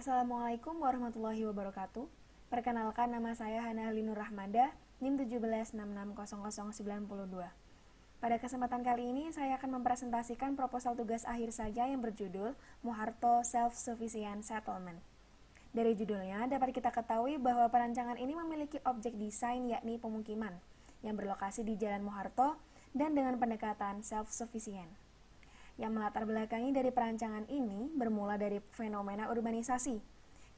Assalamualaikum warahmatullahi wabarakatuh. Perkenalkan, nama saya Hana Halinur Rahmada, NIM 17660092. Pada kesempatan kali ini, saya akan mempresentasikan proposal tugas akhir saja yang berjudul Moharto Self-Sufficient Settlement. Dari judulnya, dapat kita ketahui bahwa perancangan ini memiliki objek desain yakni pemukiman, yang berlokasi di Jalan Moharto dan dengan pendekatan self-sufficient. Yang melatar belakangi dari perancangan ini bermula dari fenomena urbanisasi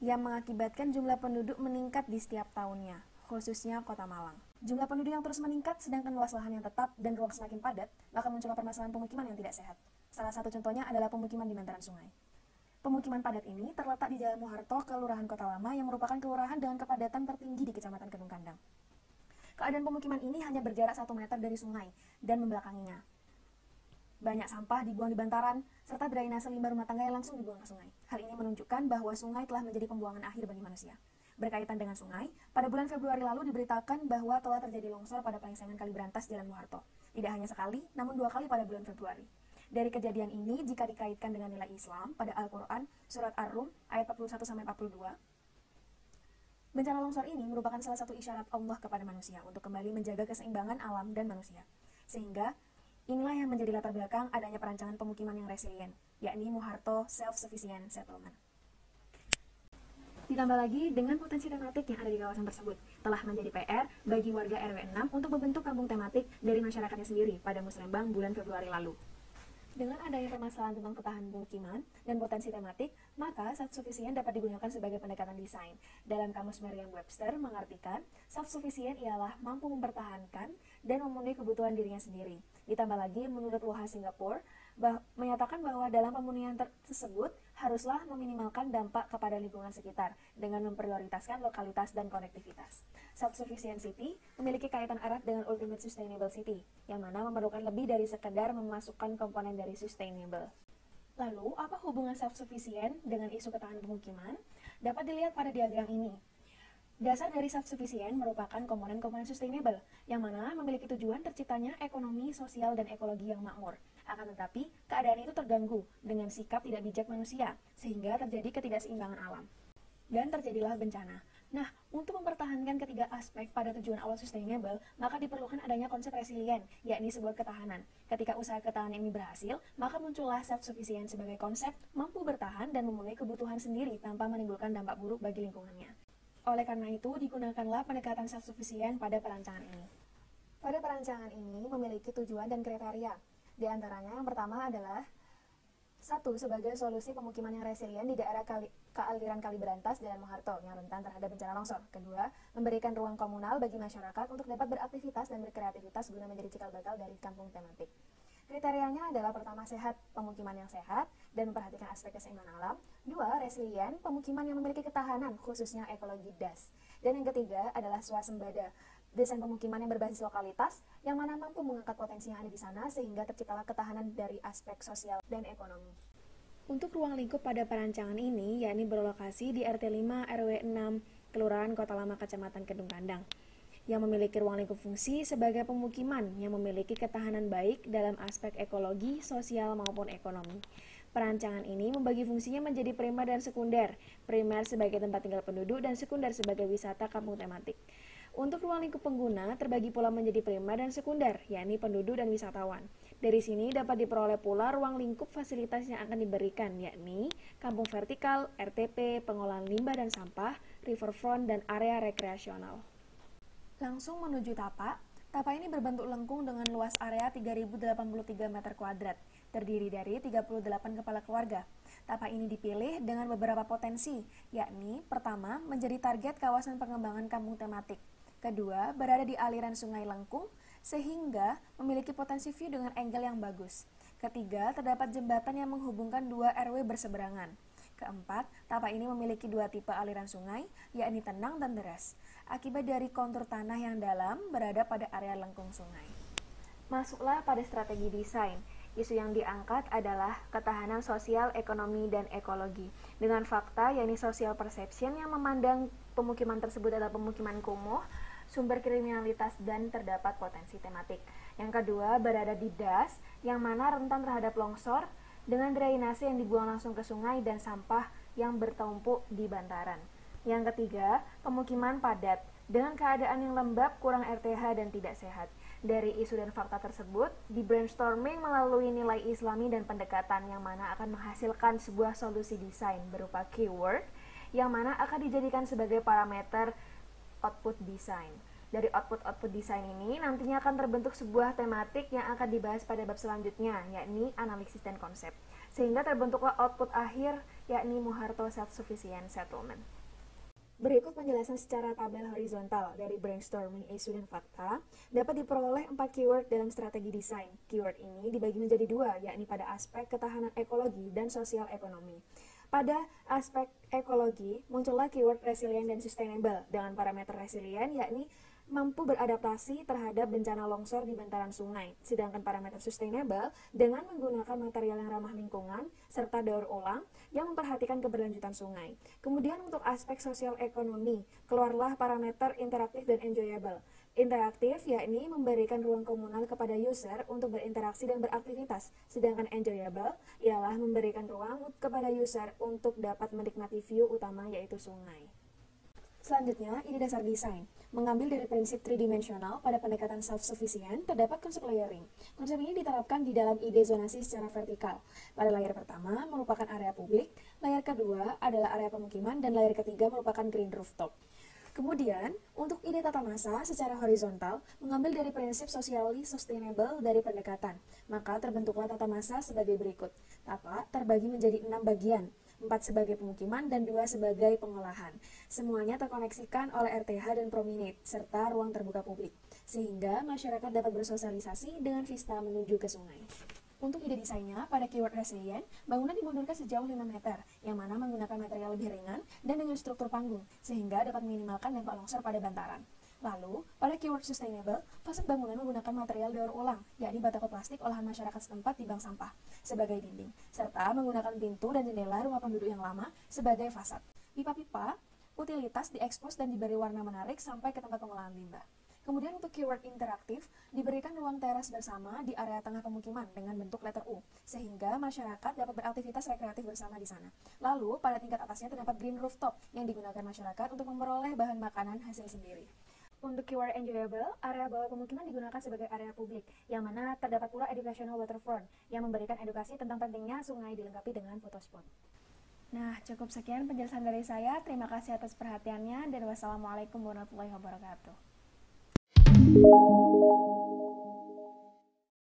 yang mengakibatkan jumlah penduduk meningkat di setiap tahunnya, khususnya Kota Malang. Jumlah penduduk yang terus meningkat, sedangkan luas lahan yang tetap dan ruang semakin padat, maka muncullah permasalahan pemukiman yang tidak sehat. Salah satu contohnya adalah pemukiman di bantaran sungai. Pemukiman padat ini terletak di Jalan Moharto, Kelurahan Kota Lama, yang merupakan kelurahan dengan kepadatan tertinggi di Kecamatan Kedung Kandang. Keadaan pemukiman ini hanya berjarak 1 meter dari sungai dan membelakanginya. Banyak sampah dibuang di bantaran, serta drainase limbah rumah tangga yang langsung dibuang ke sungai. Hal ini menunjukkan bahwa sungai telah menjadi pembuangan akhir bagi manusia. Berkaitan dengan sungai, pada bulan Februari lalu diberitakan bahwa telah terjadi longsor pada perengsengan Kali Berantas Jalan Moharto. Tidak hanya sekali, namun 2 kali pada bulan Februari. Dari kejadian ini, jika dikaitkan dengan nilai Islam pada Al-Quran, Surat Ar-Rum, ayat 41-42, bencana longsor ini merupakan salah satu isyarat Allah kepada manusia untuk kembali menjaga keseimbangan alam dan manusia. Sehingga, inilah yang menjadi latar belakang adanya perancangan pemukiman yang resilient, yakni Moharto Self-Sufficient Settlement. Ditambah lagi dengan potensi tematik yang ada di kawasan tersebut, telah menjadi PR bagi warga RW 6 untuk membentuk kampung tematik dari masyarakatnya sendiri pada Musrembang bulan Februari lalu. Dengan adanya permasalahan tentang ketahanan pemukiman dan potensi tematik, maka self-sufficient dapat digunakan sebagai pendekatan desain. Dalam Kamus Merriam-Webster mengartikan, self-sufficient ialah mampu mempertahankan dan memenuhi kebutuhan dirinya sendiri. Ditambah lagi, menurut WOHA Singapura, menyatakan bahwa dalam pemenuhan tersebut haruslah meminimalkan dampak kepada lingkungan sekitar dengan memprioritaskan lokalitas dan konektivitas. Self-sufficient city memiliki kaitan erat dengan ultimate sustainable city, yang mana memerlukan lebih dari sekedar memasukkan komponen dari sustainable. Lalu, apa hubungan self-sufficient dengan isu ketahanan pemukiman? Dapat dilihat pada diagram ini. Dasar dari self-sufficient merupakan komponen-komponen sustainable, yang mana memiliki tujuan terciptanya ekonomi, sosial, dan ekologi yang makmur. Akan tetapi, keadaan itu terganggu dengan sikap tidak bijak manusia, sehingga terjadi ketidakseimbangan alam. Dan terjadilah bencana. Nah, untuk mempertahankan ketiga aspek pada tujuan awal sustainable, maka diperlukan adanya konsep resilient, yakni sebuah ketahanan. Ketika usaha ketahanan ini berhasil, maka muncullah self-sufficient sebagai konsep mampu bertahan dan memenuhi kebutuhan sendiri tanpa menimbulkan dampak buruk bagi lingkungannya. Oleh karena itu, digunakanlah pendekatan self-sufficient pada perancangan ini. Pada perancangan ini memiliki tujuan dan kriteria. Di antaranya yang pertama adalah 1. Sebagai solusi pemukiman yang resilient di daerah aliran Kali Berantas Jalan Moharto yang rentan terhadap bencana longsor. Kedua, memberikan ruang komunal bagi masyarakat untuk dapat beraktivitas dan berkreativitas guna menjadi cikal bakal dari kampung tematik. Kriterianya adalah pertama, sehat, pemukiman yang sehat dan memperhatikan aspek keseimbangan alam. 2. Resilient, pemukiman yang memiliki ketahanan, khususnya ekologi DAS. Dan yang ketiga adalah swasembada, desain pemukiman yang berbasis lokalitas, yang mana mampu mengangkat potensi yang ada di sana sehingga terciptalah ketahanan dari aspek sosial dan ekonomi. Untuk ruang lingkup pada perancangan ini, yakni berlokasi di RT 5 RW 6 Kelurahan Kota Lama Kecamatan Kedung Kandang, yang memiliki ruang lingkup fungsi sebagai pemukiman yang memiliki ketahanan baik dalam aspek ekologi, sosial, maupun ekonomi. Perancangan ini membagi fungsinya menjadi primer dan sekunder, primer sebagai tempat tinggal penduduk dan sekunder sebagai wisata kampung tematik. Untuk ruang lingkup pengguna terbagi pula menjadi primer dan sekunder, yakni penduduk dan wisatawan. Dari sini dapat diperoleh pula ruang lingkup fasilitas yang akan diberikan, yakni kampung vertikal, RTP, pengolahan limbah dan sampah, riverfront, dan area rekreasional. Langsung menuju Tapak. Tapak ini berbentuk lengkung dengan luas area 3083 meter kuadrat, terdiri dari 38 kepala keluarga. Tapak ini dipilih dengan beberapa potensi, yakni pertama, menjadi target kawasan pengembangan kampung tematik. Kedua, berada di aliran sungai lengkung, sehingga memiliki potensi view dengan angle yang bagus. Ketiga, terdapat jembatan yang menghubungkan 2 RW berseberangan. Keempat, Tapak ini memiliki 2 tipe aliran sungai, yakni tenang dan deras. Akibat dari kontur tanah yang dalam berada pada area lengkung sungai. Masuklah pada strategi desain. Isu yang diangkat adalah ketahanan sosial, ekonomi, dan ekologi. Dengan fakta, yakni social perception yang memandang pemukiman tersebut adalah pemukiman kumuh, sumber kriminalitas, dan terdapat potensi tematik. Yang kedua, berada di DAS, yang mana rentan terhadap longsor, dengan drainase yang dibuang langsung ke sungai dan sampah yang bertumpuk di bantaran. Yang ketiga, pemukiman padat dengan keadaan yang lembab, kurang RTH, dan tidak sehat. Dari isu dan fakta tersebut, di brainstorming melalui nilai islami dan pendekatan yang mana akan menghasilkan sebuah solusi desain berupa keyword yang mana akan dijadikan sebagai parameter output desain. Dari output desain ini nantinya akan terbentuk sebuah tematik yang akan dibahas pada bab selanjutnya, yakni analisis dan konsep. Sehingga terbentuklah output akhir, yakni Moharto Self-Sufficient Settlement. Berikut penjelasan secara tabel horizontal dari brainstorming isu dan fakta dapat diperoleh 4 keyword dalam strategi desain. Keyword ini dibagi menjadi 2, yakni pada aspek ketahanan ekologi dan sosial ekonomi. Pada aspek ekologi, muncullah keyword resilient dan sustainable dengan parameter resilient, yakni mampu beradaptasi terhadap bencana longsor di bantaran sungai. Sedangkan parameter sustainable dengan menggunakan material yang ramah lingkungan serta daur ulang yang memperhatikan keberlanjutan sungai. Kemudian untuk aspek sosial ekonomi, keluarlah parameter interaktif dan enjoyable. Interaktif yakni memberikan ruang komunal kepada user untuk berinteraksi dan beraktivitas, sedangkan enjoyable ialah memberikan ruang kepada user untuk dapat menikmati view utama yaitu sungai. Selanjutnya, ide dasar desain. Mengambil dari prinsip tridimensional pada pendekatan self-sufficient, terdapat konsep layering. Konsep ini diterapkan di dalam ide zonasi secara vertikal. Pada layer pertama merupakan area publik, layer kedua adalah area pemukiman, dan layer ketiga merupakan green rooftop. Kemudian, untuk ide tata masa secara horizontal, mengambil dari prinsip socially sustainable dari pendekatan. Maka terbentuklah tata masa sebagai berikut. Tata terbagi menjadi 6 bagian, 4 sebagai pemukiman dan 2 sebagai pengolahan. Semuanya terkoneksikan oleh RTH dan Promenade, serta ruang terbuka publik, sehingga masyarakat dapat bersosialisasi dengan vista menuju ke sungai. Untuk ide desainnya, pada keyword resilient, bangunan dimundurkan sejauh 5 meter, yang mana menggunakan material lebih ringan dan dengan struktur panggung, sehingga dapat meminimalkan dampak longsor pada bantaran. Lalu, pada keyword sustainable, fasad bangunan menggunakan material daur ulang, yakni batako plastik olahan masyarakat setempat di bank sampah, sebagai dinding, serta menggunakan pintu dan jendela rumah penduduk yang lama sebagai fasad. Pipa-pipa, utilitas diekspos dan diberi warna menarik sampai ke tempat pengolahan limbah. Kemudian untuk keyword interaktif, diberikan ruang teras bersama di area tengah pemukiman dengan bentuk letter U, sehingga masyarakat dapat beraktivitas rekreatif bersama di sana. Lalu, pada tingkat atasnya terdapat green rooftop yang digunakan masyarakat untuk memperoleh bahan makanan hasil sendiri. Untuk keyword enjoyable, area bawah pemukiman digunakan sebagai area publik, yang mana terdapat pula educational waterfront, yang memberikan edukasi tentang pentingnya sungai dilengkapi dengan fotospot. Nah, cukup sekian penjelasan dari saya. Terima kasih atas perhatiannya, dan wassalamualaikum warahmatullahi wabarakatuh.